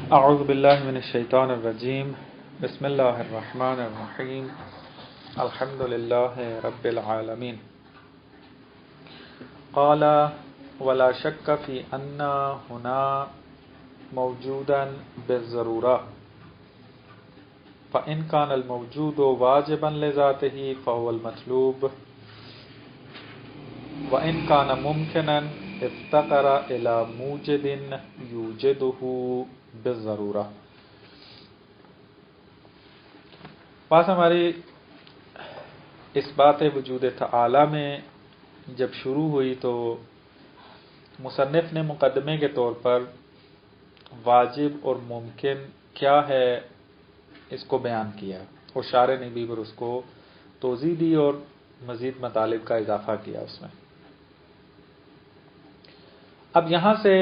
اعوذ باللہ من الشیطان الرجیم بسم اللہ الرحمن الرحیم الحمد للہ رب العالمین قال ولا شک فی ان ہنا موجودا بالضرورہ فإن كان الموجود واجبا لذاته فهو المطلوب وإن كان ممكنا افتقر إلى موجد يوجده بالضرورہ۔ بات ہماری اس بات وجود تعالی میں جب شروع ہوئی تو مصنف نے مقدمے کے طور پر واجب اور ممکن کیا ہے اس کو بیان کیا اور شارح نے بھی پر اس کو توضیح دی اور مزید مطالب کا اضافہ کیا اس میں۔ اب یہاں سے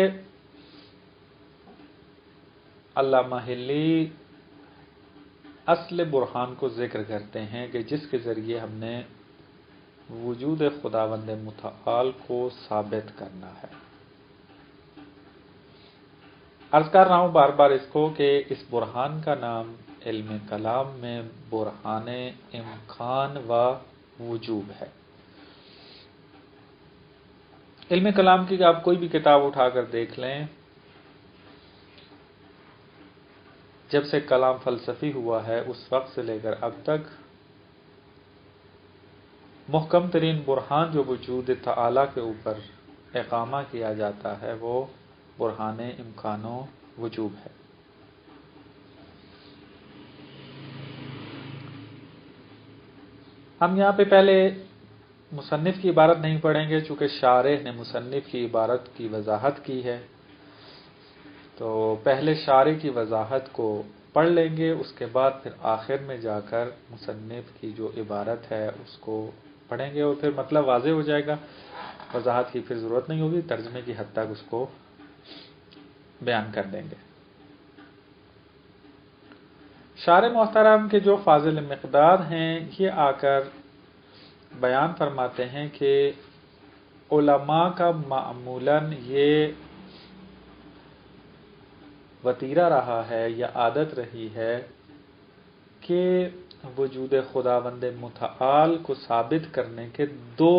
علامہ حلی اصل برہان کو ذکر کرتے ہیں کہ جس کے ذریعے ہم نے وجود خداوند متعال کو ثابت کرنا ہے۔ عرض کر رہا ہوں بار بار اس کو کہ اس برہان کا نام علم کلام میں برہان امکان و وجوب ہے۔ علم کلام کی آپ کوئی بھی کتاب اٹھا کر دیکھ لیں، جب سے کلام فلسفی ہوا ہے اس وقت سے لے کر اب تک محکم ترین برہان جو وجود تعالی کے اوپر اقامہ کیا جاتا ہے وہ برہان امکان و وجوب ہے۔ ہم یہاں پہ پہلے مصنف کی عبارت نہیں پڑھیں گے چونکہ شارح نے مصنف کی عبارت کی وضاحت کی ہے، تو پہلے شارح کی وضاحت کو پڑھ لیں گے، اس کے بعد پھر آخر میں جا کر مصنف کی جو عبارت ہے اس کو پڑھیں گے اور پھر مطلب واضح ہو جائے گا، وضاحت کی پھر ضرورت نہیں ہوگی، ترجمے کی حد تک اس کو بیان کر دیں گے۔ شارح محترم کے جو فاضل مقدار ہیں یہ آ کر بیان فرماتے ہیں کہ علماء کا معمولاً یہ وتیرہ رہا ہے یا عادت رہی ہے کہ وجود خداوند متعال کو ثابت کرنے کے دو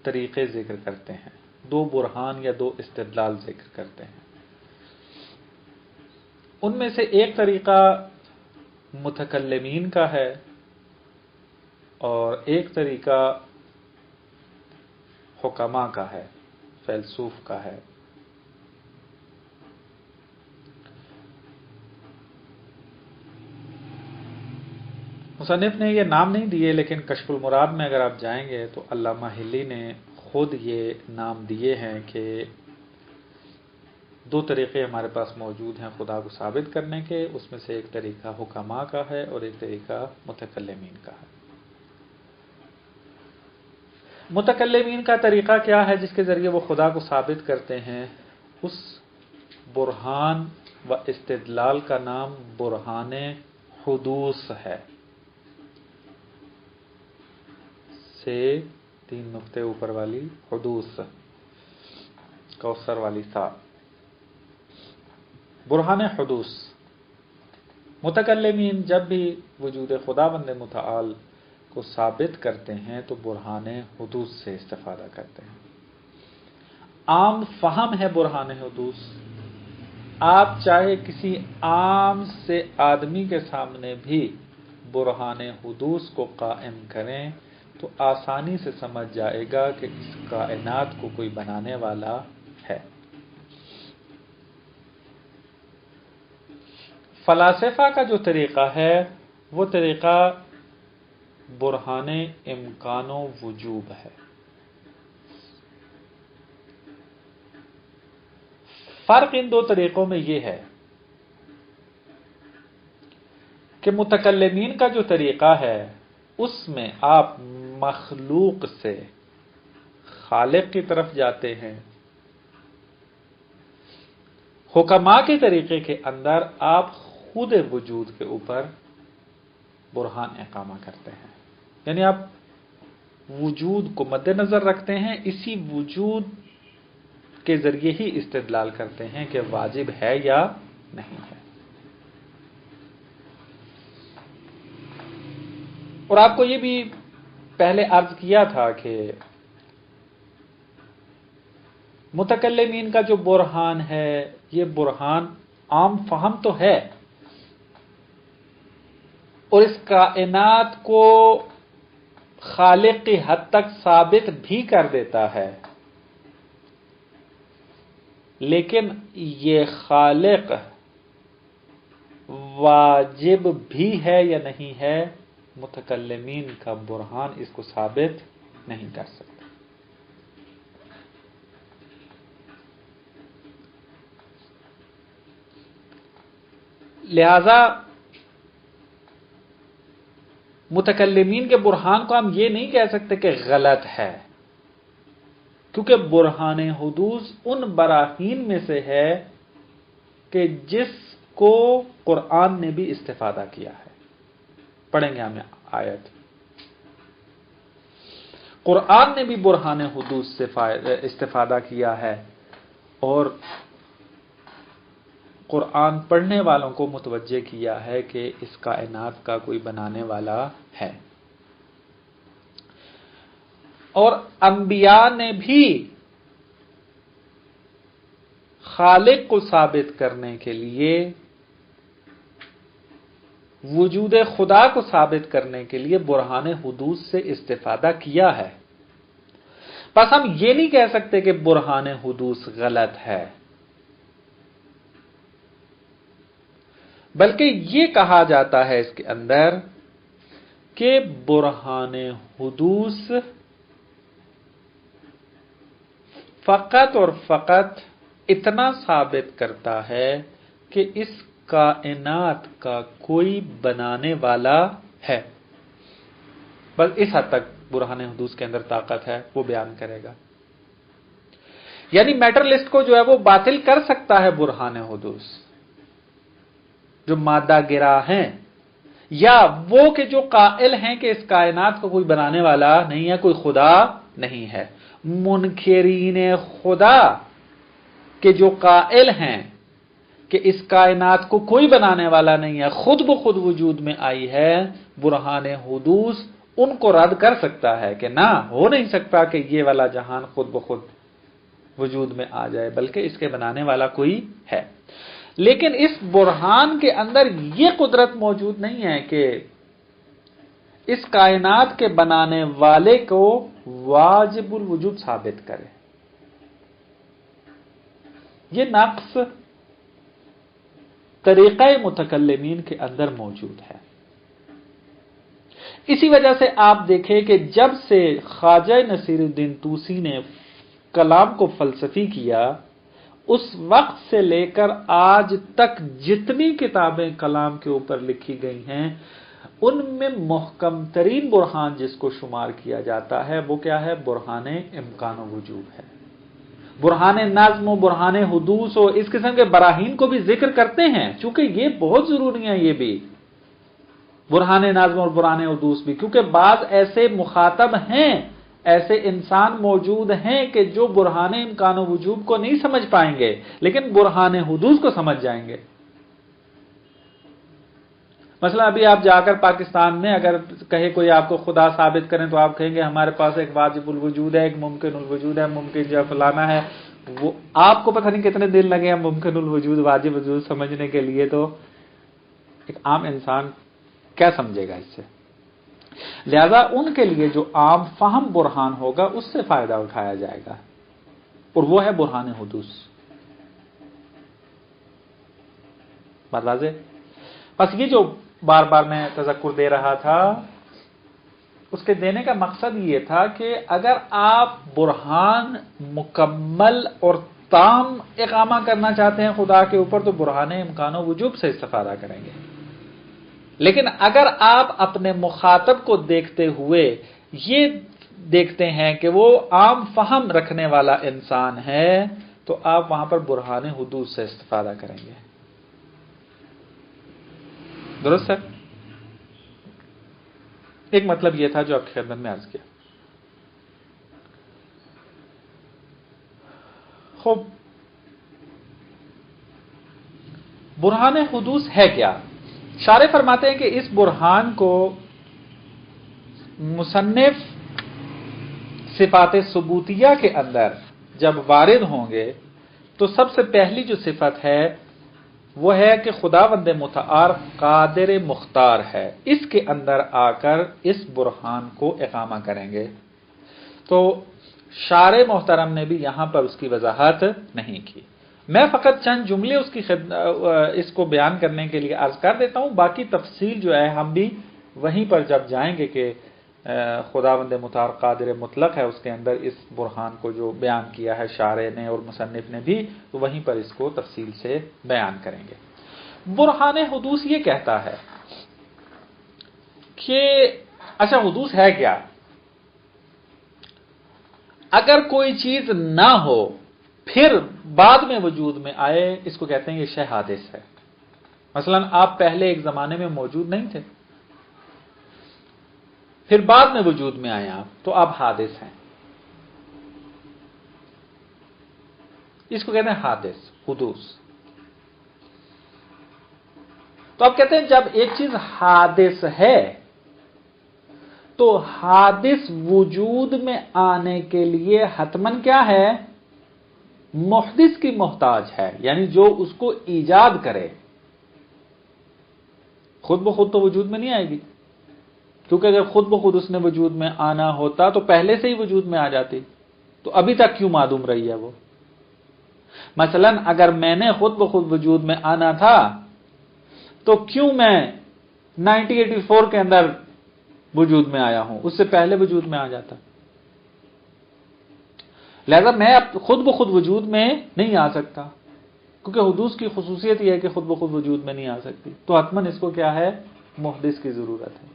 طریقے ذکر کرتے ہیں، دو برہان یا دو استدلال ذکر کرتے ہیں۔ ان میں سے ایک طریقہ متکلمین کا ہے اور ایک طریقہ حکماء کا ہے، فیلسوف کا ہے۔ مصنف نے یہ نام نہیں دیے، لیکن کشف المراد میں اگر آپ جائیں گے تو علامہ حلی نے خود یہ نام دیے ہیں کہ دو طریقے ہمارے پاس موجود ہیں خدا کو ثابت کرنے کے، اس میں سے ایک طریقہ حکماء کا ہے اور ایک طریقہ متکلمین کا ہے۔ متکلمین کا طریقہ کیا ہے جس کے ذریعے وہ خدا کو ثابت کرتے ہیں؟ اس برہان و استدلال کا نام برہان حدوث ہے، سے 3 نقطے اوپر والی حدوث، کوثر والی سا، برہان حدوث۔ متکلمین جب بھی وجود خداوند متعال کو ثابت کرتے ہیں تو برہان حدوث سے استفادہ کرتے ہیں۔ عام فہم ہے برہان حدوث، آپ چاہے کسی عام سے آدمی کے سامنے بھی برہان حدوث کو قائم کریں تو آسانی سے سمجھ جائے گا کہ اس کائنات کو کوئی بنانے والا ہے۔ فلاسفہ کا جو طریقہ ہے وہ طریقہ برہان امکان و وجوب ہے۔ فرق ان دو طریقوں میں یہ ہے کہ متکلمین کا جو طریقہ ہے اس میں آپ مخلوق سے خالق کی طرف جاتے ہیں، حکماء کے طریقے کے اندر آپ خود وجود کے اوپر برہان اقامہ کرتے ہیں، یعنی آپ وجود کو مد نظر رکھتے ہیں، اسی وجود کے ذریعے ہی استدلال کرتے ہیں کہ واجب ہے یا نہیں ہے۔ اور آپ کو یہ بھی پہلے عرض کیا تھا کہ متکلمین کا جو برہان ہے یہ برہان عام فہم تو ہے اور اس کائنات کو خالق کی حد تک ثابت بھی کر دیتا ہے، لیکن یہ خالق واجب بھی ہے یا نہیں ہے، متکلمین کا برہان اس کو ثابت نہیں کر سکتا۔ لہذا متکلمین کے برہان کو ہم یہ نہیں کہہ سکتے کہ غلط ہے، کیونکہ برہان حدوث ان براہین میں سے ہے کہ جس کو قرآن نے بھی استفادہ کیا ہے۔ پڑھیں گے ہمیں آیت۔ قرآن نے بھی برہان حدوث سے استفادہ کیا ہے اور قرآن پڑھنے والوں کو متوجہ کیا ہے کہ اس کائنات کا کوئی بنانے والا ہے، اور انبیاء نے بھی خالق کو ثابت کرنے کے لیے، وجود خدا کو ثابت کرنے کے لیے برہان حدوث سے استفادہ کیا ہے۔ بس ہم یہ نہیں کہہ سکتے کہ برہان حدوث غلط ہے، بلکہ یہ کہا جاتا ہے اس کے اندر کہ برہان حدوث فقط اور فقط اتنا ثابت کرتا ہے کہ اس کائنات کا کوئی بنانے والا ہے، بس اس حد تک برہان حدوث کے اندر طاقت ہے، وہ بیان کرے گا۔ یعنی میٹرلسٹ کو جو ہے وہ باطل کر سکتا ہے برہان حدوث، جو مادہ گرا ہیں، یا وہ کہ جو قائل ہیں کہ اس کائنات کو کوئی بنانے والا نہیں ہے، کوئی خدا نہیں ہے۔ منکرین خدا کہ جو قائل ہیں کہ اس کائنات کو کوئی بنانے والا نہیں ہے، خود بخود وجود میں آئی ہے، برہان حدوث ان کو رد کر سکتا ہے کہ نہ، ہو نہیں سکتا کہ یہ والا جہان خود بخود وجود میں آ جائے، بلکہ اس کے بنانے والا کوئی ہے۔ لیکن اس برہان کے اندر یہ قدرت موجود نہیں ہے کہ اس کائنات کے بنانے والے کو واجب الوجود ثابت کرے۔ یہ نقص طریقہ متکلمین کے اندر موجود ہے۔ اسی وجہ سے آپ دیکھیں کہ جب سے خواجہ نصیر الدین طوسی نے کلام کو فلسفی کیا، اس وقت سے لے کر آج تک جتنی کتابیں کلام کے اوپر لکھی گئی ہیں، ان میں محکم ترین برہان جس کو شمار کیا جاتا ہے وہ کیا ہے؟ برہان امکان و وجود ہے۔ برہان نظم و برہان حدوث و اس قسم کے براہین کو بھی ذکر کرتے ہیں، چونکہ یہ بہت ضروری ہے، یہ بھی برہان نظم اور برہان حدوث بھی، کیونکہ بعض ایسے مخاطب ہیں، ایسے انسان موجود ہیں کہ جو برہان امکان و وجود کو نہیں سمجھ پائیں گے، لیکن برہان حدوث کو سمجھ جائیں گے۔ مثلا ابھی آپ جا کر پاکستان میں اگر کہے کوئی آپ کو خدا ثابت کریں تو آپ کہیں گے ہمارے پاس ایک واجب الوجود ہے، ایک ممکن الوجود ہے، ممکن جو فلانا ہے۔ وہ آپ کو پتہ نہیں کتنے دن لگے ہیں ممکن الوجود واجب الوجود سمجھنے کے لیے، تو ایک عام انسان کیا سمجھے گا اس سے؟ لہذا ان کے لیے جو عام فہم برہان ہوگا اس سے فائدہ اٹھایا جائے گا، اور وہ ہے برہان حدوث۔ بات واضح؟ بس یہ جو بار بار میں تذکر دے رہا تھا، اس کے دینے کا مقصد یہ تھا کہ اگر آپ برہان مکمل اور تام اقامہ کرنا چاہتے ہیں خدا کے اوپر تو برہان امکان و وجوب سے استفادہ کریں گے، لیکن اگر آپ اپنے مخاطب کو دیکھتے ہوئے یہ دیکھتے ہیں کہ وہ عام فہم رکھنے والا انسان ہے تو آپ وہاں پر برہان حدوث سے استفادہ کریں گے۔ درست ہے؟ ایک مطلب یہ تھا جو آپ کی خدمت میں عرض کیا۔ خوب، برہان حدوث ہے کیا؟ شارح فرماتے ہیں کہ اس برہان کو مصنف صفات ثبوتیہ کے اندر جب وارد ہوں گے تو سب سے پہلی جو صفت ہے وہ ہے کہ خداوند متعال قادر مختار ہے، اس کے اندر آ کر اس برہان کو اقامہ کریں گے۔ تو شارح محترم نے بھی یہاں پر اس کی وضاحت نہیں کی، میں فقط چند جملے اس کو بیان کرنے کے لیے عرض کر دیتا ہوں، باقی تفصیل جو ہے ہم بھی وہیں پر جب جائیں گے کہ خداوند متعال قادر مطلق ہے، اس کے اندر اس برہان کو جو بیان کیا ہے شارح نے اور مصنف نے بھی، تو وہیں پر اس کو تفصیل سے بیان کریں گے۔ برہان حدوث یہ کہتا ہے کہ اچھا حدوث ہے کیا؟ اگر کوئی چیز نہ ہو پھر بعد میں وجود میں آئے، اس کو کہتے ہیں یہ شے حادث ہے۔ مثلا آپ پہلے ایک زمانے میں موجود نہیں تھے، پھر بعد میں وجود میں آئے آپ، تو آپ حادث ہیں، اس کو کہتے ہیں حادث، حدوث۔ تو آپ کہتے ہیں جب ایک چیز حادث ہے تو حادث وجود میں آنے کے لیے حتماً کیا ہے؟ محدث کی محتاج ہے، یعنی جو اس کو ایجاد کرے۔ خود بخود تو وجود میں نہیں آئے گی، کیونکہ اگر خود بخود اس نے وجود میں آنا ہوتا تو پہلے سے ہی وجود میں آ جاتی، تو ابھی تک کیوں معدوم رہی ہے وہ؟ مثلا اگر میں نے خود بخود وجود میں آنا تھا تو کیوں میں 1984 کے اندر وجود میں آیا ہوں؟ اس سے پہلے وجود میں آ جاتا۔ لہذا میں اب خود بخود وجود میں نہیں آ سکتا، کیونکہ حدوث کی خصوصیت یہ ہے کہ خود بخود وجود میں نہیں آ سکتی، تو حتماً اس کو کیا ہے؟ محدث کی ضرورت ہے۔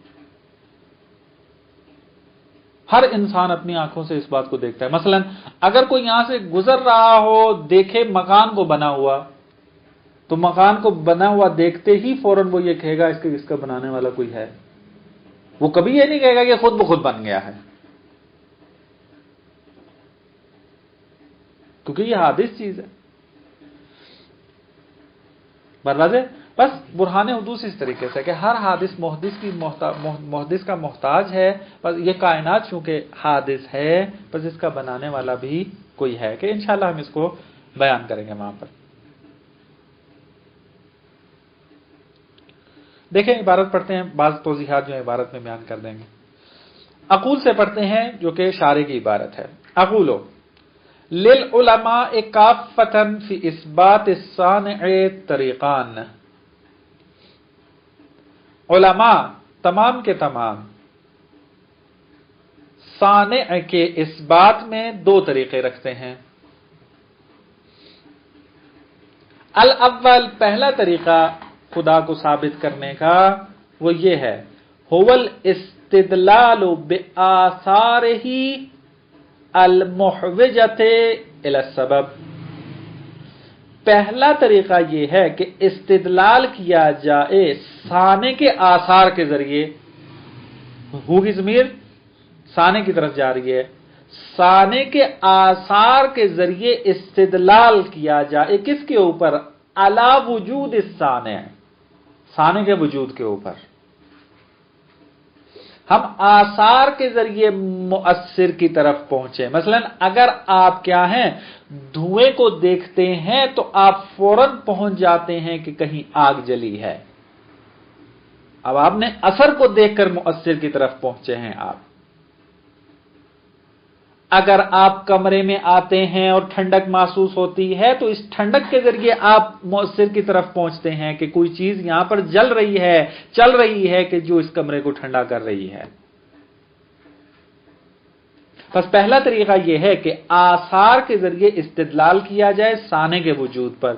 ہر انسان اپنی آنکھوں سے اس بات کو دیکھتا ہے۔ مثلا اگر کوئی یہاں سے گزر رہا ہو، دیکھے مکان کو بنا ہوا، تو مکان کو بنا ہوا دیکھتے ہی فوراً وہ یہ کہے گا اس کا بنانے والا کوئی ہے۔ وہ کبھی یہ نہیں کہے گا کہ خود بخود بن گیا ہے، کیونکہ یہ حادث چیز ہے۔ واضح؟ بس برہان حدوث اس طریقے سے کہ ہر حادث محدث کا محتاج ہے، بس یہ کائنات چونکہ حادث ہے، بس اس کا بنانے والا بھی کوئی ہے، کہ انشاءاللہ ہم اس کو بیان کریں گے وہاں پر۔ دیکھیں عبارت پڑھتے ہیں، بعض توضیحات جو عبارت میں بیان کر دیں گے۔ اقول سے پڑھتے ہیں جو کہ شارح کی عبارت ہے۔ اقولو للعلماء کافۃ فی اثبات الصانع طریقان، علماء تمام کے تمام صانع کے اس بات میں دو طریقے رکھتے ہیں۔ الاول پہلا طریقہ خدا کو ثابت کرنے کا وہ یہ ہے، هو الاستدلال بآثارہ المحوجۃ الی السبب، پہلا طریقہ یہ ہے کہ استدلال کیا جائے صانع کے آثار کے ذریعے، ہو کی ضمیر صانع کی طرف جا رہی ہے، صانع کے آثار کے ذریعے استدلال کیا جائے کس کے اوپر؟ علی وجود الصانع، صانع کے وجود کے اوپر۔ ہم آثار کے ذریعے مؤثر کی طرف پہنچے۔ مثلا اگر آپ کیا ہیں دھوئیں کو دیکھتے ہیں تو آپ فوراً پہنچ جاتے ہیں کہ کہیں آگ جلی ہے، اب آپ نے اثر کو دیکھ کر مؤثر کی طرف پہنچے ہیں آپ۔ اگر آپ کمرے میں آتے ہیں اور ٹھنڈک محسوس ہوتی ہے تو اس ٹھنڈک کے ذریعے آپ مؤثر کی طرف پہنچتے ہیں کہ کوئی چیز یہاں پر جل رہی ہے، چل رہی ہے، کہ جو اس کمرے کو ٹھنڈا کر رہی ہے۔ بس پہلا طریقہ یہ ہے کہ آثار کے ذریعے استدلال کیا جائے صانع کے وجود پر۔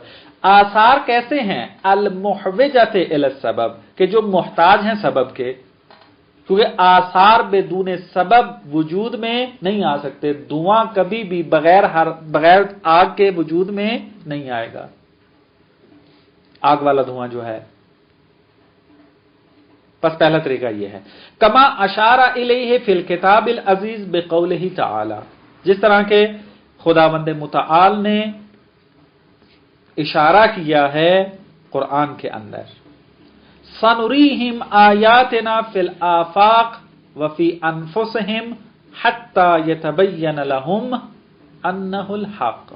آثار کیسے ہیں؟ المحوجۃ الی السبب، کہ جو محتاج ہیں سبب کے، کیونکہ آثار بدون سبب وجود میں نہیں آ سکتے۔ دھواں کبھی بھی بغیر آگ کے وجود میں نہیں آئے گا، آگ والا دھواں جو ہے۔ بس پہلا طریقہ یہ ہے، کما اشار الیہ فی الکتاب العزیز بقولہ تعالی، جس طرح کہ خداوند متعال نے اشارہ کیا ہے قرآن کے اندر، سنریہم آیاتنا فی الآفاق وفی انفسہم حتی یتبین لہم انہ الحق،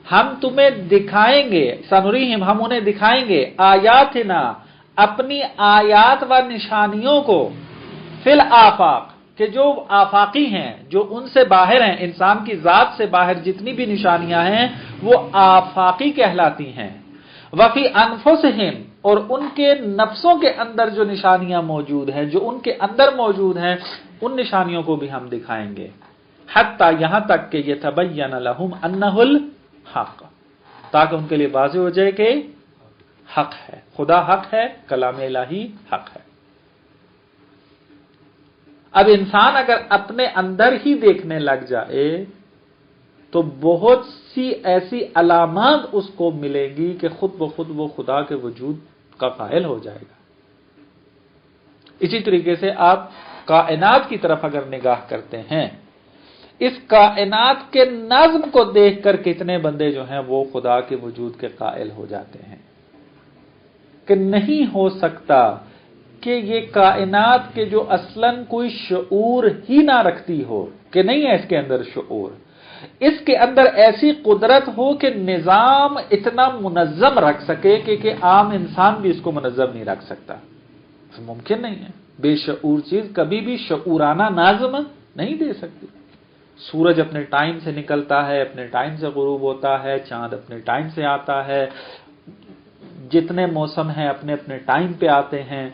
ہم تمہیں دکھائیں گے، سنریہم ہم انہیں دکھائیں گے، آیاتنا اپنی آیات و نشانیوں کو، فی الآفاق کہ جو آفاقی ہیں، جو ان سے باہر ہیں، انسان کی ذات سے باہر جتنی بھی نشانیاں ہیں وہ آفاقی کہلاتی ہیں، وفی انفسہم اور ان کے نفسوں کے اندر جو نشانیاں موجود ہیں، جو ان کے اندر موجود ہیں، ان نشانیوں کو بھی ہم دکھائیں گے، حتی یہاں تک کہ یتبین لہم انہ الحق، تاکہ ان کے لیے واضح ہو جائے کہ حق ہے، خدا حق ہے، کلام الہی حق ہے۔ اب انسان اگر اپنے اندر ہی دیکھنے لگ جائے تو بہت سی ایسی علامات اس کو ملیں گی کہ خود بخود وہ خدا کے وجود کا قائل ہو جائے گا۔ اسی طریقے سے آپ کائنات کی طرف اگر نگاہ کرتے ہیں، اس کائنات کے نظم کو دیکھ کر کتنے بندے جو ہیں وہ خدا کے وجود کے قائل ہو جاتے ہیں کہ نہیں ہو سکتا کہ یہ کائنات کے جو اصلاً کوئی شعور ہی نہ رکھتی ہو، کہ نہیں ہے اس کے اندر شعور، اس کے اندر ایسی قدرت ہو کہ نظام اتنا منظم رکھ سکے کہ عام انسان بھی اس کو منظم نہیں رکھ سکتا، ممکن نہیں ہے۔ بے شعور چیز کبھی بھی شعورانہ نظم نہیں دے سکتی۔ سورج اپنے ٹائم سے نکلتا ہے، اپنے ٹائم سے غروب ہوتا ہے، چاند اپنے ٹائم سے آتا ہے، جتنے موسم ہیں اپنے اپنے ٹائم پہ آتے ہیں،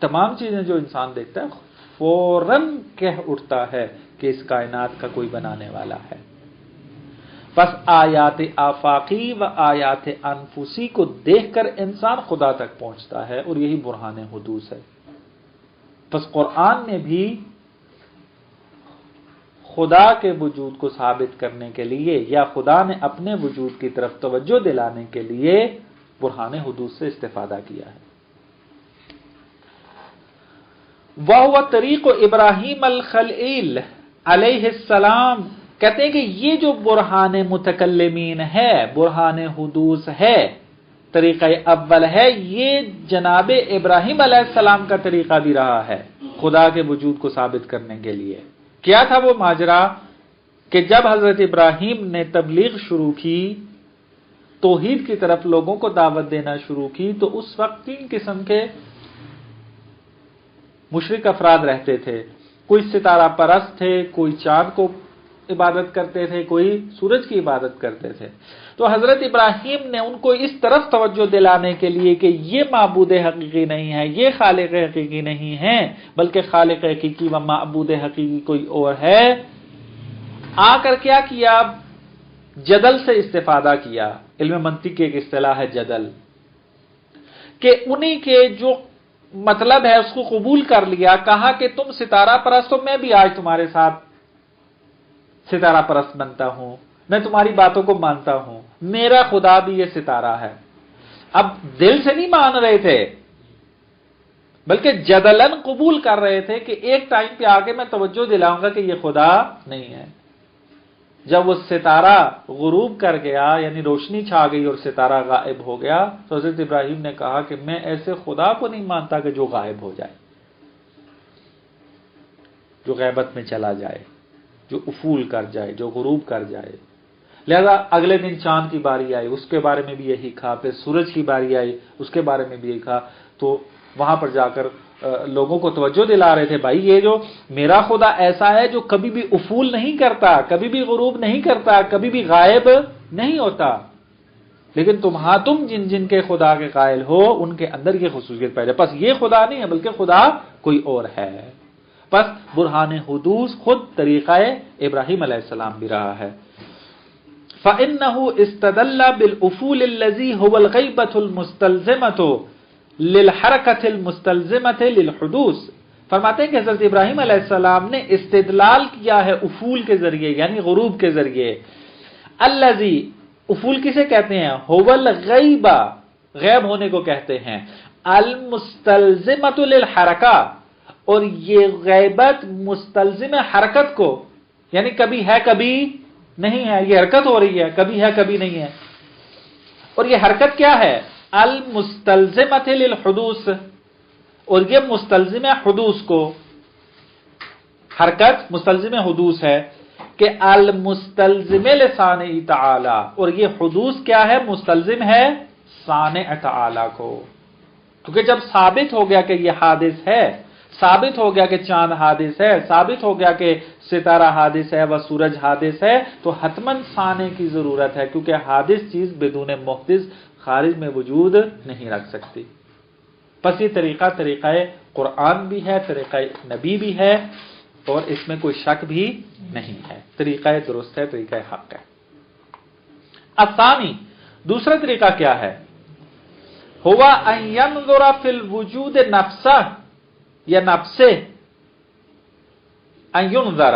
تمام چیزیں جو انسان دیکھتا ہے فوراً کہہ اٹھتا ہے کہ اس کائنات کا کوئی بنانے والا ہے۔ بس آیات آفاقی و آیات انفسی کو دیکھ کر انسان خدا تک پہنچتا ہے، اور یہی برہان حدوث ہے۔ بس قرآن نے بھی خدا کے وجود کو ثابت کرنے کے لیے یا خدا نے اپنے وجود کی طرف توجہ دلانے کے لیے برہان حدوث سے استفادہ کیا ہے۔ وَهُوَ طریق ابراہیم الخلیل علیہ السلام، کہتے ہیں کہ یہ جو برہان متکلمین ہے، برہان حدوث ہے، طریقہ اول ہے، یہ جناب ابراہیم علیہ السلام کا طریقہ بھی رہا ہے خدا کے وجود کو ثابت کرنے کے لیے۔ کیا تھا وہ ماجرا کہ جب حضرت ابراہیم نے تبلیغ شروع کی، توحید کی طرف لوگوں کو دعوت دینا شروع کی، تو اس وقت 3 قسم کے مشرک افراد رہتے تھے۔ کوئی ستارہ پرست تھے، کوئی چاند کو عبادت کرتے تھے، کوئی سورج کی عبادت کرتے تھے۔ تو حضرت ابراہیم نے ان کو اس طرف توجہ دلانے کے لیے کہ یہ معبود حقیقی نہیں ہے، یہ خالق حقیقی نہیں ہے، بلکہ خالق حقیقی و معبود حقیقی کوئی اور ہے، آ کر کیا کیا؟ جدل سے استفادہ کیا۔ علم منطق کی ایک اصطلاح ہے جدل، کہ انہی کے جو مطلب ہے اس کو قبول کر لیا، کہا کہ تم ستارہ پرست ہو، میں بھی آج تمہارے ساتھ ستارہ پرست بنتا ہوں، میں تمہاری باتوں کو مانتا ہوں، میرا خدا بھی یہ ستارہ ہے۔ اب دل سے نہیں مان رہے تھے، بلکہ جدلاً قبول کر رہے تھے کہ ایک ٹائم پہ آ کے میں توجہ دلاؤں گا کہ یہ خدا نہیں ہے۔ جب وہ ستارہ غروب کر گیا، یعنی روشنی چھا گئی اور ستارہ غائب ہو گیا، تو حضرت ابراہیم نے کہا کہ میں ایسے خدا کو نہیں مانتا کہ جو غائب ہو جائے، جو غیبت میں چلا جائے، جو افول کر جائے، جو غروب کر جائے۔ لہذا اگلے دن چاند کی باری آئی، اس کے بارے میں بھی یہی کہا، پھر سورج کی باری آئی، اس کے بارے میں بھی یہی کہا۔ تو وہاں پر جا کر لوگوں کو توجہ دلا رہے تھے، بھائی یہ جو میرا خدا ایسا ہے جو کبھی بھی افول نہیں کرتا، کبھی بھی غروب نہیں کرتا، کبھی بھی غائب نہیں ہوتا، لیکن تم جن کے خدا کے قائل ہو ان کے اندر یہ خصوصیت پیدا ہے۔ پس یہ خدا نہیں ہے بلکہ خدا کوئی اور ہے۔ پس برہان حدوث خود طریقہ ابراہیم علیہ السلام بھی رہا ہے۔ فَإِنَّهُ اسْتَدَلَّ بِالْأُفُولِ الَّذِي هُوَ الْغَيْبَةُ الْمُسْتَلْزِمَةُ لِلْحَرَكَةِ الْمُسْتَلْزِمَةِ لِلْحُدُوثِ، فرماتے ہیں کہ حضرت ابراہیم علیہ السلام نے استدلال کیا ہے افول کے ذریعے، یعنی غروب کے ذریعے۔ الذی، افول کسے کہتے ہیں؟ هُوَ الْغَيْبَ، غیب ہونے کو کہتے ہیں، الْمُسْتَلْزِمَةُ لِلْحَرَكَةِ، اور یہ غیبت مستلزم حرکت کو، یعنی کبھی ہے کبھی نہیں ہے، یہ حرکت ہو رہی ہے، کبھی ہے کبھی نہیں ہے۔ اور یہ حرکت کیا ہے؟ المستلزمۃ للحدوث، اور یہ مستلزم ہے حدوث کو، حرکت مستلزم حدوث ہے کہ المستلزم لصانع تعالی، اور یہ حدوث کیا ہے؟ مستلزم ہے صانع تعالی کو، کیونکہ جب ثابت ہو گیا کہ یہ حادث ہے، ثابت ہو گیا کہ چاند حادث ہے، ثابت ہو گیا کہ ستارہ حادث ہے و سورج حادث ہے، تو حتماً صانع کی ضرورت ہے، کیونکہ حادث چیز بدون محدث خارج میں وجود نہیں رکھ سکتی۔ پس یہ طریقہ قرآن بھی ہے، طریقہ نبی بھی ہے، اور اس میں کوئی شک بھی نہیں ہے، طریقہ درست ہے، طریقہ حق ہے۔ الثانی، دوسرا طریقہ کیا ہے؟ ہوا ان ينظر فی الوجود نفسہ یا نفسہ، ان ينظر،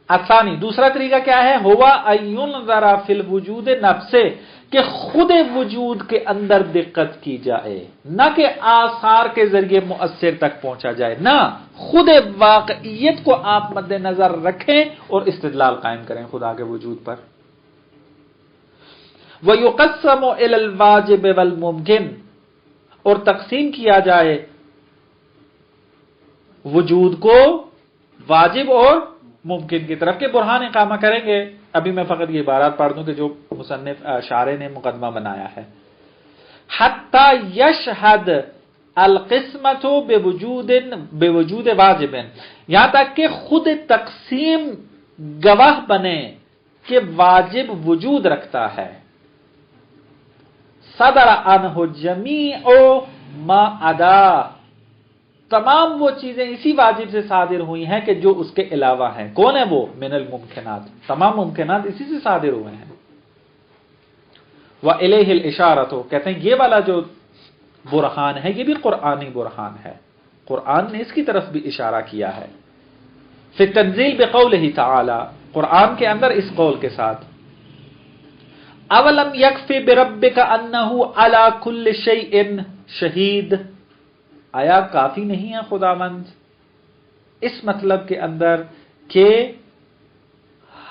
الثانی دوسرا طریقہ کیا ہے؟ ہوا ان ينظر فی الوجود نفسہ، کہ خود وجود کے اندر دقت کی جائے، نہ کہ آثار کے ذریعے مؤثر تک پہنچا جائے، نہ خود واقعیت کو آپ مد نظر رکھیں اور استدلال قائم کریں خدا کے وجود پر۔ وَيُقَسَّمُ إِلَى الْوَاجِبِ وَالْمُمْكِنِ، اور تقسیم کیا جائے وجود کو واجب اور ممکن کی طرف، کہ برہان اقامہ کریں گے۔ ابھی میں فقط یہ عبارات پڑھ دوں کہ جو مصنف شارح نے مقدمہ بنایا ہے۔ حتی یشہد القسمۃ بوجود واجب، یہاں تک کہ خود تقسیم گواہ بنے کہ واجب وجود رکھتا ہے۔ صدر عنہ جمیع ما عدا، تمام وہ چیزیں اسی واجب سے صادر ہوئی ہیں کہ جو اس کے علاوہ ہیں۔ کون ہے وہ؟ من الممکنات، تمام ممکنات اسی سے صادر ہوئے ہیں۔ وَإِلَيْهِ الْإِشَارَةُ، کہتے ہیں یہ والا جو برہان ہے یہ بھی قرآنی برہان ہے، قرآن نے اس کی طرف بھی اشارہ کیا ہے۔ فی التنزیل بقولہ تعالی، قرآن کے اندر اس قول کے ساتھ، اولم یکفی بربک انہ علی کل شیء شہید، آیا کافی نہیں ہے خداوند اس مطلب کے اندر کہ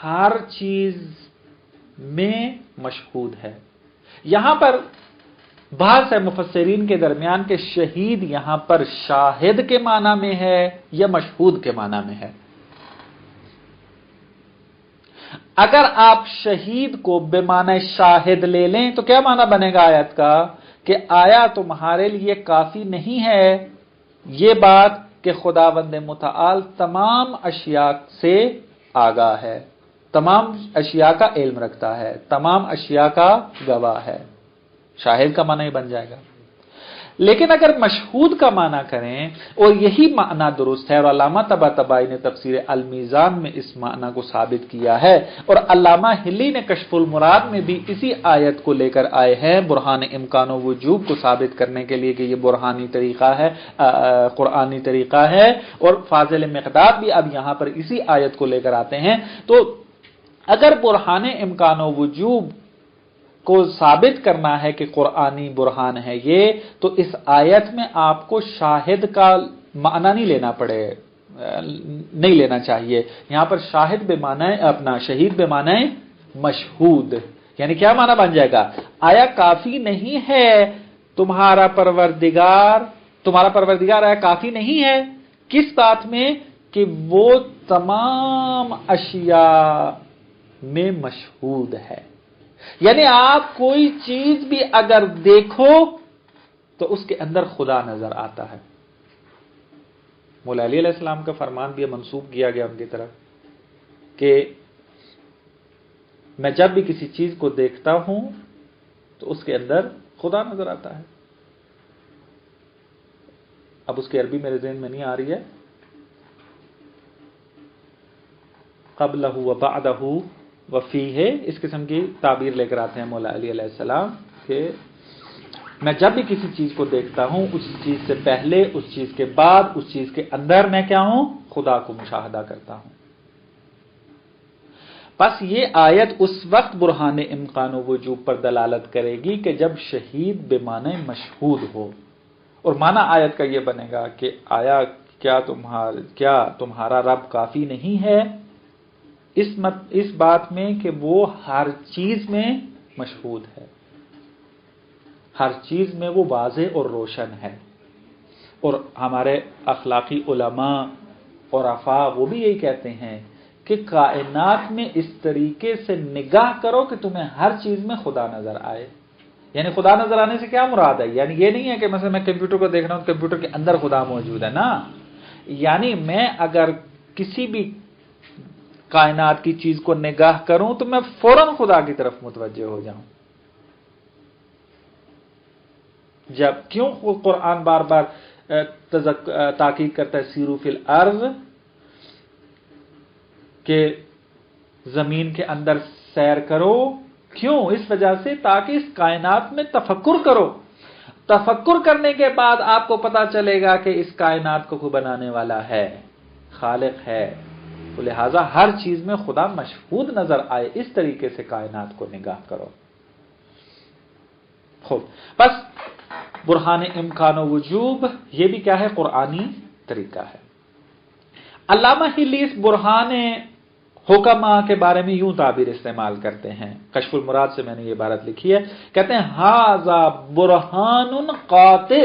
ہر چیز میں مشہود ہے۔ یہاں پر بحث ہے مفسرین کے درمیان کہ شہید یہاں پر شاہد کے معنی میں ہے یا مشہود کے معنی میں ہے۔ اگر آپ شہید کو بے معنی شاہد لے لیں تو کیا معنی بنے گا آیت کا؟ کہ آیا تمہارے لیے کافی نہیں ہے یہ بات کہ خداوند متعال تمام اشیاء سے آگاہ ہے، تمام اشیاء کا علم رکھتا ہے، تمام اشیاء کا گواہ ہے، شاہد کا معنی بن جائے گا۔ لیکن اگر مشہود کا معنی کریں، اور یہی معنی درست ہے، اور علامہ طباطبائی نے تفسیر المیزان میں اس معنی کو ثابت کیا ہے، اور علامہ ہلی نے کشف المراد میں بھی اسی آیت کو لے کر آئے ہیں برہان امکان و وجوب کو ثابت کرنے کے لیے کہ یہ برہانی طریقہ ہے، قرآنی طریقہ ہے، اور فاضل مقداد بھی اب یہاں پر اسی آیت کو لے کر آتے ہیں۔ تو اگر برہان امکان و وجوب کو ثابت کرنا ہے کہ قرآنی برہان ہے یہ، تو اس آیت میں آپ کو شاہد کا معنی نہیں لینا چاہیے۔ یہاں پر شاہد بے معنی شہید بے معنی مشہود، یعنی کیا معنی بن جائے گا؟ آیا کافی نہیں ہے تمہارا پروردگار آیا کافی نہیں ہے کس بات میں؟ کہ وہ تمام اشیاء میں مشہود ہے۔ یعنی آپ کوئی چیز بھی اگر دیکھو تو اس کے اندر خدا نظر آتا ہے۔ مولا علی علیہ السلام کا فرمان بھی منسوب کیا گیا ان کی طرف کہ میں جب بھی کسی چیز کو دیکھتا ہوں تو اس کے اندر خدا نظر آتا ہے۔ اب اس کی عربی میرے ذہن میں نہیں آ رہی ہے، قبلہ و بعدہ وفیہ، اس قسم کی تعبیر لے کر آتے ہیں مولا علی علیہ السلام کہ میں جب بھی کسی چیز کو دیکھتا ہوں اس چیز سے پہلے، اس چیز کے بعد، اس چیز کے اندر میں کیا ہوں؟ خدا کو مشاہدہ کرتا ہوں۔ بس یہ آیت اس وقت برہان امکان و وجوب پر دلالت کرے گی کہ جب شہید بے معنی مشہود ہو، اور معنی آیت کا یہ بنے گا کہ آیا کیا تمہارا رب کافی نہیں ہے اس بات میں کہ وہ ہر چیز میں مشہود ہے، ہر چیز میں وہ واضح اور روشن ہے، اور ہمارے اخلاقی علماء اور عفا وہ بھی یہی کہتے ہیں کہ کائنات میں اس طریقے سے نگاہ کرو کہ تمہیں ہر چیز میں خدا نظر آئے. یعنی خدا نظر آنے سے کیا مراد ہے؟ یعنی یہ نہیں ہے کہ مثلا میں کمپیوٹر کو دیکھ رہا ہوں، کمپیوٹر کے اندر خدا موجود ہے نا. یعنی میں اگر کسی بھی کائنات کی چیز کو نگاہ کروں تو میں فوراً خدا کی طرف متوجہ ہو جاؤں. جب کیوں قرآن بار بار تاکید کرتا ہے سیرو فی الارض، کہ زمین کے اندر سیر کرو؟ کیوں؟ اس وجہ سے تاکہ اس کائنات میں تفکر کرو. تفکر کرنے کے بعد آپ کو پتا چلے گا کہ اس کائنات کو کوئی بنانے والا ہے، خالق ہے. تو لہٰذا ہر چیز میں خدا مشہود نظر آئے، اس طریقے سے کائنات کو نگاہ کرو. خوب، بس برہان امکان و وجوب یہ بھی کیا ہے؟ قرآنی طریقہ ہے. علامہ ہلی اس برہان حکمہ کے بارے میں یوں تعبیر استعمال کرتے ہیں، کشف المراد سے میں نے یہ عبارت لکھی ہے، کہتے ہیں ھذا برہان قاطع.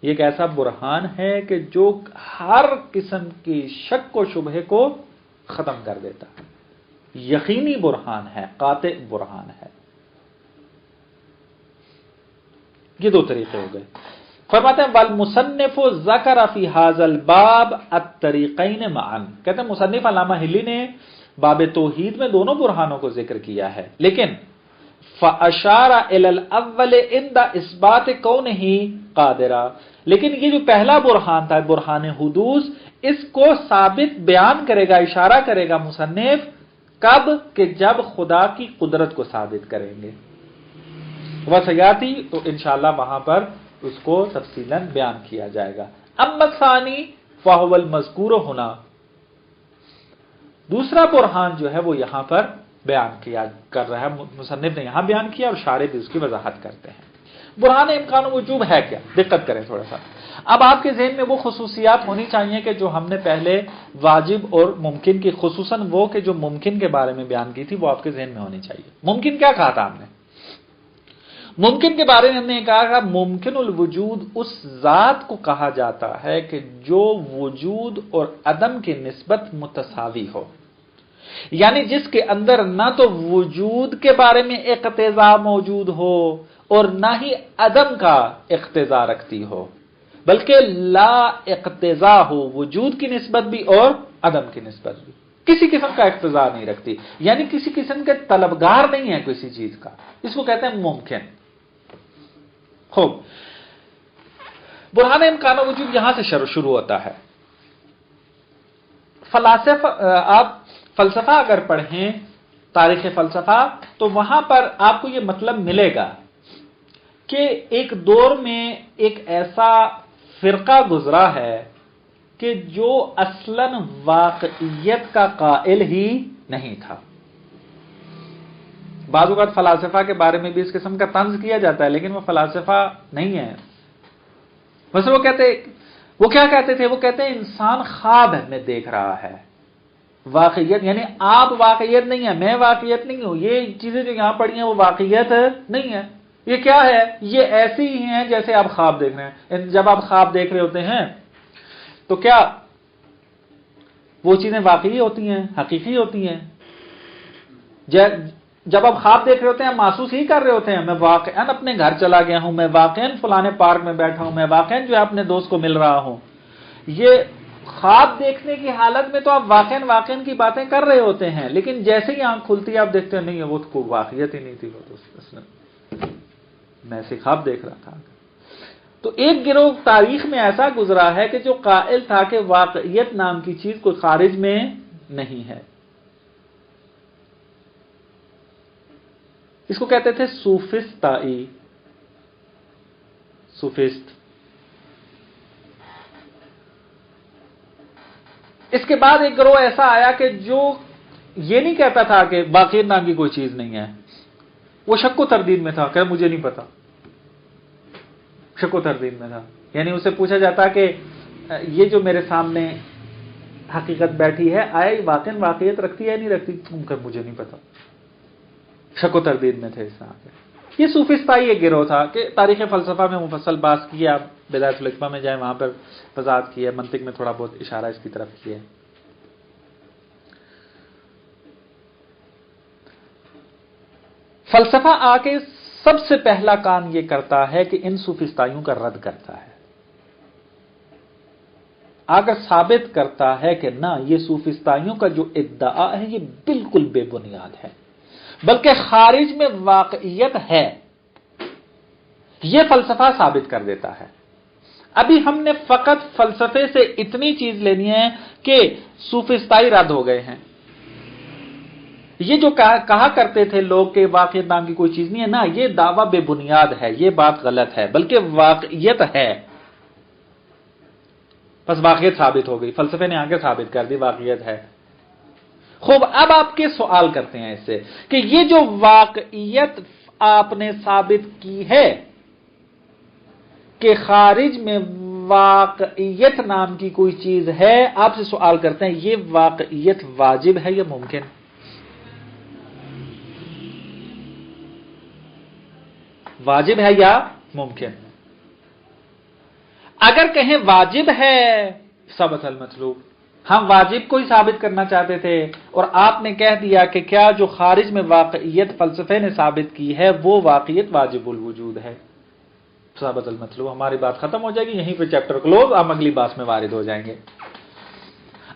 یہ ایک ایسا برہان ہے کہ جو ہر قسم کی شک و شبہے کو ختم کر دیتا ہے. یقینی برہان ہے، قاطع برہان ہے. یہ دو طریقے ہو گئے. فرماتے ہیں والمصنف ذکر فی ھذا الباب الطریقین معا. کہتے ہیں مصنف علامہ ہلی نے باب توحید میں دونوں برہانوں کو ذکر کیا ہے، لیکن فاشار الی الاول عند اثبات کونہ قادرا. لیکن یہ جو پہلا برہان تھا، برہان حدوث، اس کو ثابت بیان کرے گا، اشارہ کرے گا مصنف کب؟ کہ جب خدا کی قدرت کو ثابت کریں گے. وسیاتی، تو انشاءاللہ وہاں پر اس کو تفصیلاً بیان کیا جائے گا. اما الثانی فهو المذکور ہونا. دوسرا برہان جو ہے وہ یہاں پر بیان کیا کر رہا ہے، مصنف نے یہاں بیان کیا اور شارح بھی اس کی وضاحت کرتے ہیں. برہان امکان و وجوب ہے کیا؟ دقت کریں تھوڑا سا. اب آپ کے ذہن میں وہ خصوصیات ہونی چاہیے کہ جو ہم نے پہلے واجب اور ممکن کی، خصوصاً وہ کہ جو ممکن کے بارے میں بیان کی تھی، وہ آپ کے ذہن میں ہونی چاہیے. ممکن کیا کہا تھا ہم نے؟ ممکن کے بارے میں ہم نے کہا کہ ممکن الوجود اس ذات کو کہا جاتا ہے کہ جو وجود اور عدم کی نسبت متساوی ہو. یعنی جس کے اندر نہ تو وجود کے بارے میں اقتضا موجود ہو اور نہ ہی عدم کا اقتضا رکھتی ہو، بلکہ لا اقتضا ہو، وجود کی نسبت بھی اور عدم کی نسبت بھی، کسی قسم کا اقتضا نہیں رکھتی. یعنی کسی قسم کے طلبگار نہیں ہے کسی چیز کا. اس کو کہتے ہیں ممکن. خوب، برہان امکان و وجود یہاں سے شروع ہوتا ہے. فلاسفہ، آپ فلسفہ اگر پڑھیں، تاریخ فلسفہ، تو وہاں پر آپ کو یہ مطلب ملے گا کہ ایک دور میں ایک ایسا فرقہ گزرا ہے کہ جو اصلاً واقعیت کا قائل ہی نہیں تھا. بعض اوقات فلاسفہ کے بارے میں بھی اس قسم کا طنز کیا جاتا ہے، لیکن وہ فلاسفہ نہیں ہے. بس وہ کیا کہتے تھے؟ وہ کہتے ہیں انسان خواب میں دیکھ رہا ہے. واقعیت یعنی آپ واقعیت نہیں ہے، میں واقعیت نہیں ہوں، یہ چیزیں جو یہاں پڑی ہیں وہ واقعیت نہیں ہے. یہ کیا ہے؟ یہ ایسی ہی ہیں جیسے آپ خواب دیکھ رہے ہیں. جب آپ خواب دیکھ رہے ہوتے ہیں تو کیا وہ چیزیں واقعی ہوتی ہیں، حقیقی ہوتی ہیں؟ جب آپ خواب دیکھ رہے ہوتے ہیں محسوس ہی کر رہے ہوتے ہیں میں واقعاً اپنے گھر چلا گیا ہوں، میں واقعاً فلانے پارک میں بیٹھا ہوں، میں واقعاً جو ہے اپنے دوست کو مل رہا ہوں. یہ خواب دیکھنے کی حالت میں تو آپ واقعاً کی باتیں کر رہے ہوتے ہیں، لیکن جیسے ہی آنکھ کھلتی ہے آپ دیکھتے ہیں نہیں ہے، وہ تو کوئی واقعیت ہی نہیں تھی، وہ تو میں ایسے خواب دیکھ رہا تھا. تو ایک گروہ تاریخ میں ایسا گزرا ہے کہ جو قائل تھا کہ واقعیت نام کی چیز کوئی خارج میں نہیں ہے. اس کو کہتے تھے صوفسطائی، صوفسٹ. اس کے بعد ایک گروہ ایسا آیا کہ جو یہ نہیں کہتا تھا کہ واقعیت نام کی کوئی چیز نہیں ہے، وہ شک و تردید میں تھا، کہ مجھے نہیں پتا، شک و تردید میں تھا. یعنی اسے پوچھا جاتا کہ یہ جو میرے سامنے حقیقت بیٹھی ہے آیا واقعیت رکھتی ہے نہیں رکھتی؟ کہ مجھے نہیں پتا، شک و تردید میں تھے اس طرح کے. یہ صوفستائی ایک گروہ تھا کہ تاریخ فلسفہ میں مفصل بحث کی ہے، آپ بدایت الحکمہ میں جائیں وہاں پر وضاحت کی ہے، منطق میں تھوڑا بہت اشارہ اس کی طرف کیا ہے۔ فلسفہ آ کے سب سے پہلا کام یہ کرتا ہے کہ ان صوفستائیوں کا رد کرتا ہے، اگر ثابت کرتا ہے کہ نہ یہ صوفستائیوں کا جو ادعا ہے یہ بالکل بے بنیاد ہے، بلکہ خارج میں واقعیت ہے، یہ فلسفہ ثابت کر دیتا ہے۔ ابھی ہم نے فقط فلسفے سے اتنی چیز لینی ہے کہ صوفستائی رد ہو گئے ہیں۔ یہ جو کہا کرتے تھے لوگ کہ واقعیت نام کی کوئی چیز نہیں ہے، نا، یہ دعویٰ بے بنیاد ہے، یہ بات غلط ہے، بلکہ واقعیت ہے۔ بس واقعیت ثابت ہو گئی، فلسفے نے آ کے ثابت کر دی واقعیت ہے۔ خوب، اب آپ کے سوال کرتے ہیں اس سے کہ یہ جو واقعیت آپ نے ثابت کی ہے کہ خارج میں واقعیت نام کی کوئی چیز ہے، آپ سے سوال کرتے ہیں یہ واقعیت واجب ہے یا ممکن؟ واجب ہے یا ممکن؟ اگر کہیں واجب ہے ثبت المطلوب، ہم واجب کو ہی ثابت کرنا چاہتے تھے اور آپ نے کہہ دیا کہ کیا جو خارج میں واقعیت فلسفے نے ثابت کی ہے وہ واقعیت واجب الوجود ہے، ثبت المطلوب، ہماری بات ختم ہو جائے گی، یہیں پہ چیپٹر کلوز، ہم اگلی بات میں وارد ہو جائیں گے۔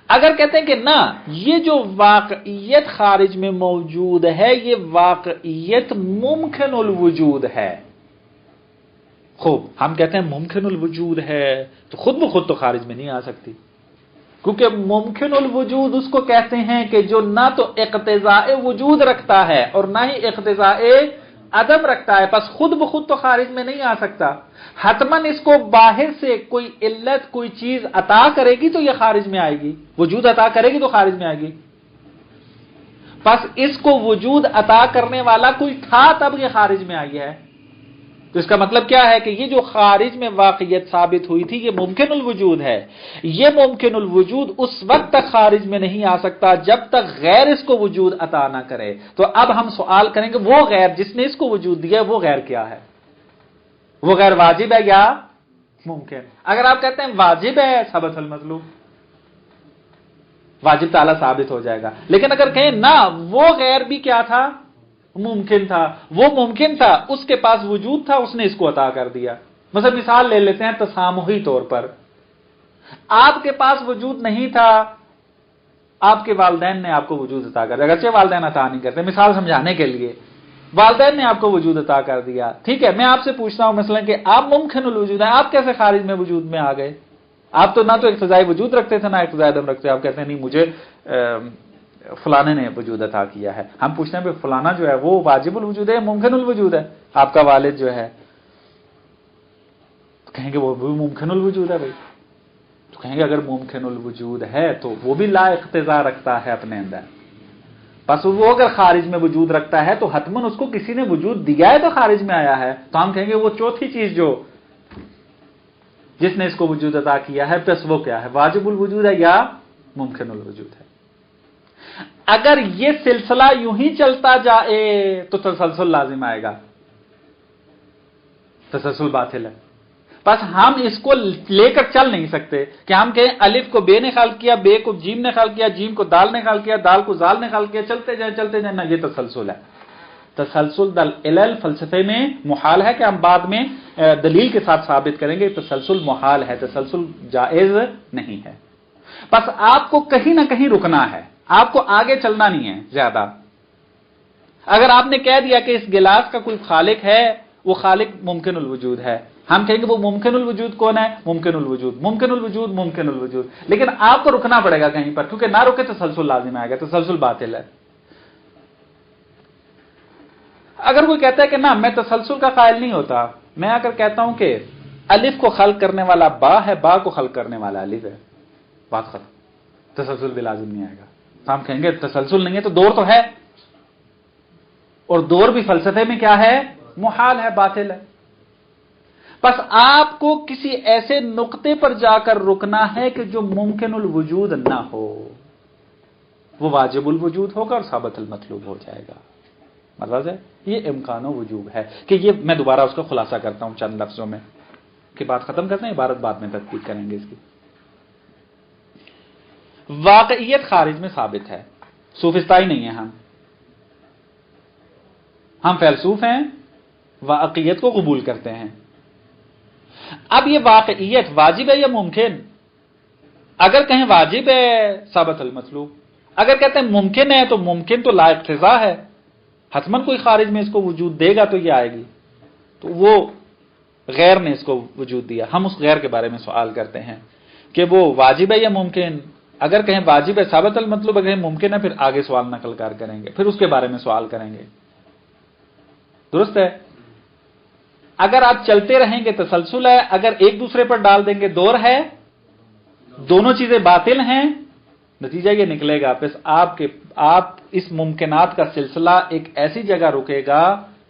اگر کہتے ہیں کہ نہ، یہ جو واقعیت خارج میں موجود ہے یہ واقعیت ممکن الوجود ہے، خوب، ہم کہتے ہیں ممکن الوجود ہے تو خود بخود تو خارج میں نہیں آ سکتی، کیونکہ ممکن الوجود اس کو کہتے ہیں کہ جو نہ تو اقتضاء وجود رکھتا ہے اور نہ ہی اقتضاء عدم رکھتا ہے، پس خود بخود تو خارج میں نہیں آ سکتا، حتماً اس کو باہر سے کوئی علت کوئی چیز عطا کرے گی تو یہ خارج میں آئے گی، وجود عطا کرے گی تو خارج میں آئے گی، پس اس کو وجود عطا کرنے والا کوئی تھا تب یہ خارج میں آئی ہے۔ تو اس کا مطلب کیا ہے کہ یہ جو خارج میں واقعیت ثابت ہوئی تھی یہ ممکن الوجود ہے، یہ ممکن الوجود اس وقت تک خارج میں نہیں آ سکتا جب تک غیر اس کو وجود عطا نہ کرے۔ تو اب ہم سوال کریں کہ وہ غیر جس نے اس کو وجود دیا وہ غیر کیا ہے؟ وہ غیر واجب ہے یا ممکن؟ اگر آپ کہتے ہیں واجب ہے ثبت المطلوب، واجب تعالی ثابت ہو جائے گا، لیکن اگر کہیں نہ وہ غیر بھی کیا تھا؟ ممکن تھا، وہ ممکن تھا، اس کے پاس وجود تھا، اس نے اس کو عطا کر دیا۔ مثلا مثال لے لیتے ہیں تسامحی طور پر، آپ کے پاس وجود نہیں تھا، آپ کے والدین نے آپ کو وجود عطا کر دیا، اگرچہ والدین عطا نہیں کرتے، مثال سمجھانے کے لیے والدین نے آپ کو وجود عطا کر دیا، ٹھیک ہے، میں آپ سے پوچھتا ہوں مثلا کہ آپ ممکن الوجود ہیں، آپ کیسے خارج میں وجود میں آ گئے؟ آپ تو نہ تو اقتضائی وجود رکھتے تھے نہ اقتضائی عدم رکھتے، آپ کہتے ہیں نہیں مجھے فلانے نے وجود عطا کیا ہے۔ ہم پوچھتے ہیں کہ فلانا جو ہے وہ واجب الوجود ہے یا ممکن الوجود ہے؟ آپ کا والد جو ہے تو کہیں گے وہ بھی ممکن الوجود ہے بھائی، تو کہیں گے اگر ممکن الوجود ہے تو وہ بھی لا اقتضا رکھتا ہے اپنے اندر، بس وہ اگر خارج میں وجود رکھتا ہے تو حتماً اس کو کسی نے وجود دیا ہے تو خارج میں آیا ہے، تو ہم کہیں گے وہ چوتھی چیز جو جس نے اس کو وجود عطا کیا ہے پس وہ کیا ہے؟ واجب الوجود ہے یا ممکن الوجود ہے؟ اگر یہ سلسلہ یوں ہی چلتا جائے تو تسلسل لازم آئے گا، تسلسل باطل ہے، بس ہم اس کو لے کر چل نہیں سکتے کہ ہم کہیں الف کو بے نے خلق کیا، بے کو جیم نے خلق کیا، جیم کو دال نے خلق کیا، دال کو زال نے خلق کیا، چلتے جائیں، نہ، یہ تسلسل ہے۔ تسلسل دل علل فلسفے میں محال ہے کہ ہم بعد میں دلیل کے ساتھ ثابت کریں گے، تسلسل محال ہے، تسلسل جائز نہیں ہے، بس آپ کو کہیں نہ کہیں رکنا ہے، آپ کو آگے چلنا نہیں ہے زیادہ۔ اگر آپ نے کہہ دیا کہ اس گلاس کا کوئی خالق ہے، وہ خالق ممکن الوجود ہے، ہم کہیں گے وہ ممکن الوجود کون ہے؟ ممکن الوجود، ممکن الوجود، ممکن الوجود، لیکن آپ کو رکنا پڑے گا کہیں پر، کیونکہ نہ رکے تسلسل لازم آئے گا، تسلسل باطل ہے۔ اگر کوئی کہتا ہے کہ نہ میں تسلسل کا قائل نہیں ہوتا، میں اگر کہتا ہوں کہ الف کو خلق کرنے والا با ہے، با کو خلق کرنے والا الف ہے، بات ختم، تسلسل بھی لازم نہیں آئے گا، تو ہم کہیں گے تسلسل نہیں ہے تو دور تو ہے، اور دور بھی فلسفے میں کیا ہے؟ محال ہے، باطل ہے۔ بس آپ کو کسی ایسے نقطے پر جا کر رکنا ہے کہ جو ممکن الوجود نہ ہو، وہ واجب الوجود ہوگا اور ثابت المطلوب ہو جائے گا۔ مطلب ہے یہ امکان و وجوب ہے کہ یہ میں دوبارہ اس کا خلاصہ کرتا ہوں چند لفظوں میں کہ بات ختم کرتے ہیں، عبارت بعد میں تدقیق کریں گے اس کی۔ واقعیت خارج میں ثابت ہے، صوفسطائی نہیں ہے ہم فیلسوف ہیں، واقعیت کو قبول کرتے ہیں۔ اب یہ واقعیت واجب ہے یا ممکن؟ اگر کہیں واجب ہے ثابت المطلوب، اگر کہتے ہیں ممکن ہے تو ممکن تو لا اقتضاء ہے، حتماً کوئی خارج میں اس کو وجود دے گا تو یہ آئے گی، تو وہ غیر نے اس کو وجود دیا۔ ہم اس غیر کے بارے میں سوال کرتے ہیں کہ وہ واجب ہے یا ممکن؟ اگر کہیں واجب ہے ثابت المطلوب، اگر کہیں ممکن ہے پھر آگے سوال نقل کار کریں گے، پھر اس کے بارے میں سوال کریں گے، درست ہے؟ اگر آپ چلتے رہیں گے تسلسل ہے، اگر ایک دوسرے پر ڈال دیں گے دور ہے، دونوں چیزیں باطل ہیں، نتیجہ یہ نکلے گا پس آپ اس ممکنات کا سلسلہ ایک ایسی جگہ رکے گا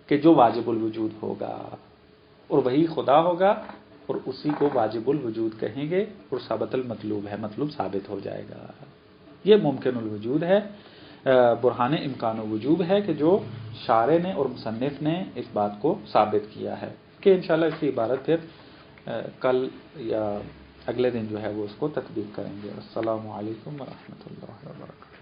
کہ جو واجب الوجود ہوگا، اور وہی خدا ہوگا، اور اسی کو واجب الوجود کہیں گے، اور ثابت المطلوب ہے، مطلوب ثابت ہو جائے گا۔ یہ ممکن الوجود ہے، برہان امکان وجوب ہے کہ جو شارع نے اور مصنف نے اس بات کو ثابت کیا ہے، کہ انشاءاللہ اس کی عبارت پھر کل یا اگلے دن جو ہے وہ اس کو تطبیق کریں گے۔ السلام علیکم ورحمۃ اللہ وبرکاتہ۔